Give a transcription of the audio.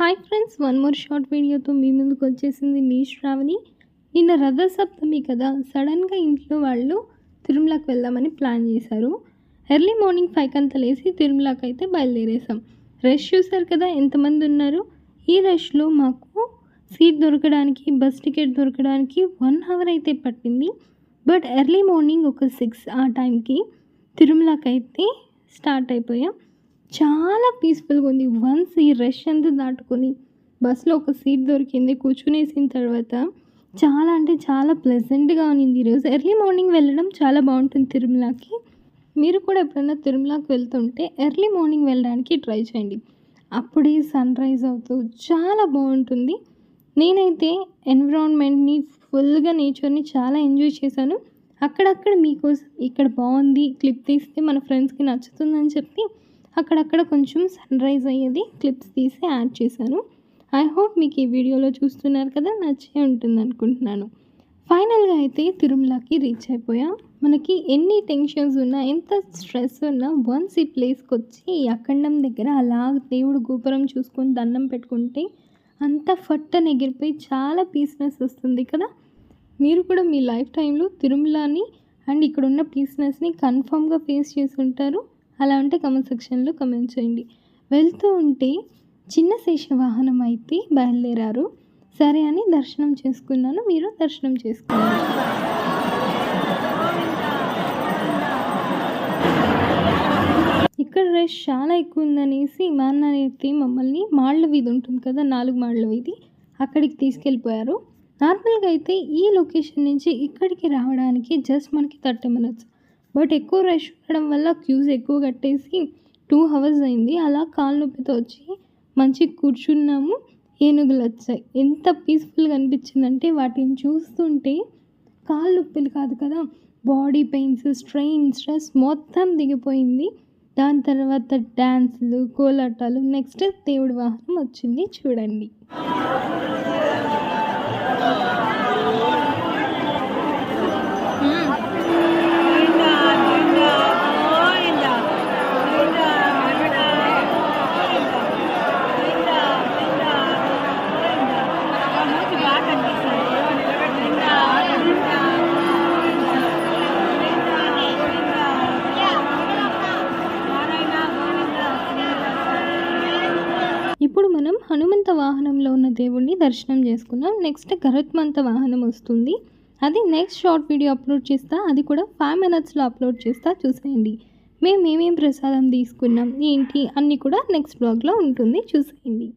Hi friends, one more short వీడియోతో మీ ముందుకు వచ్చేసింది మీ శ్రావణి. నిన్న రథసప్తమి కదా, సడన్గా ఇంట్లో వాళ్ళు తిరుమలకి వెళ్దామని ప్లాన్ చేశారు. ఎర్లీ మార్నింగ్ 5 అంతా లేసి తిరుమలకి అయితే బయలుదేరేసాం. రష్ చూసారు కదా ఎంతమంది ఉన్నారు. ఈ రష్లో మాకు సీట్ దొరకడానికి, బస్ టికెట్ దొరకడానికి 1 అవర్ అయితే పట్టింది. బట్ ఎర్లీ మార్నింగ్ ఒక 6 ఆ టైంకి తిరుమలకి అయితే స్టార్ట్ అయిపోయాం. చాలా పీస్ఫుల్గా ఉంది. వన్స్ ఈ రష్ అంతా దాటుకొని బస్సులో ఒక సీట్ దొరికింది. కూర్చునేసిన తర్వాత చాలా అంటే చాలా ప్లెజెంట్గా ఉన్నింది. ఈరోజు ఎర్లీ మార్నింగ్ వెళ్ళడం చాలా బాగుంటుంది తిరుమలకి. మీరు కూడా ఎప్పుడైనా తిరుమలకి వెళ్తుంటే ఎర్లీ మార్నింగ్ వెళ్ళడానికి ట్రై చేయండి. అప్పుడే సన్ రైజ్ అవుతూ చాలా బాగుంటుంది. నేనైతే ఎన్విరాన్మెంట్ని ఫుల్గా నేచర్ని చాలా ఎంజాయ్ చేశాను. అక్కడక్కడ మీకోసం ఇక్కడ బాగుంది క్లిప్ తీస్తే మన ఫ్రెండ్స్కి నచ్చుతుందని చెప్పి అక్కడక్కడ కొంచెం సన్ రైజ్ అయ్యేది క్లిప్స్ తీసి యాడ్ చేశాను. ఐ హోప్ మీకు ఈ వీడియోలో చూస్తున్నారు కదా, నచ్చే ఉంటుంది అనుకుంటున్నాను. ఫైనల్గా అయితే తిరుమలకి రీచ్ అయిపోయాం. మనకి ఎన్ని టెన్షన్స్ ఉన్నా, ఎంత స్ట్రెస్ ఉన్నా, వన్స్ ఈ ప్లేస్కి వచ్చి ఈ అఖండం దగ్గర అలా దేవుడు గోపురం చూసుకొని దండం పెట్టుకుంటే అంత ఫట్టని ఎగిరిపోయి చాలా పీస్నెస్ వస్తుంది కదా. మీరు కూడా మీ లైఫ్ టైంలో తిరుమలని అండ్ ఇక్కడ ఉన్న పీస్నెస్ని కన్ఫామ్గా ఫేస్ చేసి ఉంటారు. అలా ఉంటే కమెంట్ సెక్షన్లో కమెంట్ చేయండి. వెళ్తూ ఉంటే చిన్న శేష వాహనం అయితే బయలుదేరారు. సరే అని దర్శనం చేసుకున్నాను. మీరు దర్శనం చేసుకున్నారు. ఇక్కడ రష్ చాలా ఎక్కువ ఉందనేసి మా అన్న అయితే మమ్మల్ని మాళ్ళ వీధి ఉంటుంది కదా, 4 మాళ్ళ వీధి, అక్కడికి తీసుకెళ్ళిపోయారు. నార్మల్గా అయితే ఈ లొకేషన్ నుంచి ఇక్కడికి రావడానికి జస్ట్ మనకి 30 minutes. బట్ ఎక్కువ రష్ ఉండడం వల్ల క్యూస్ ఎక్కువ కట్టేసి 2 hours అయింది. అలా కాళ్ళ నొప్పితో వచ్చి మంచిగా కూర్చున్నాము. ఏనుగులు వచ్చాయి. ఎంత పీస్ఫుల్గా అనిపించిందంటే వాటిని చూస్తుంటే కాళ్ళ నొప్పులు కాదు కదా, బాడీ పెయిన్స్, స్ట్రెయిన్, స్ట్రెస్ మొత్తం దిగిపోయింది. దాని తర్వాత డ్యాన్సులు, కోలాటాలు, నెక్స్ట్ దేవుడి వాహనం వచ్చింది చూడండి. ఇప్పుడు మనం హనుమంత వాహనంలో ఉన్న దేవుణ్ణి దర్శనం చేసుకున్నాం. నెక్స్ట్ గరుత్మంత వాహనం వస్తుంది. అది నెక్స్ట్ షార్ట్ వీడియో అప్లోడ్ చేస్తా. అది కూడా 5 minutesలో అప్లోడ్ చేస్తా, చూసేయండి. మేము ఏమేం ప్రసాదం తీసుకున్నాం ఏంటి అన్నీ కూడా నెక్స్ట్ బ్లాగ్లో ఉంటుంది, చూసేయండి.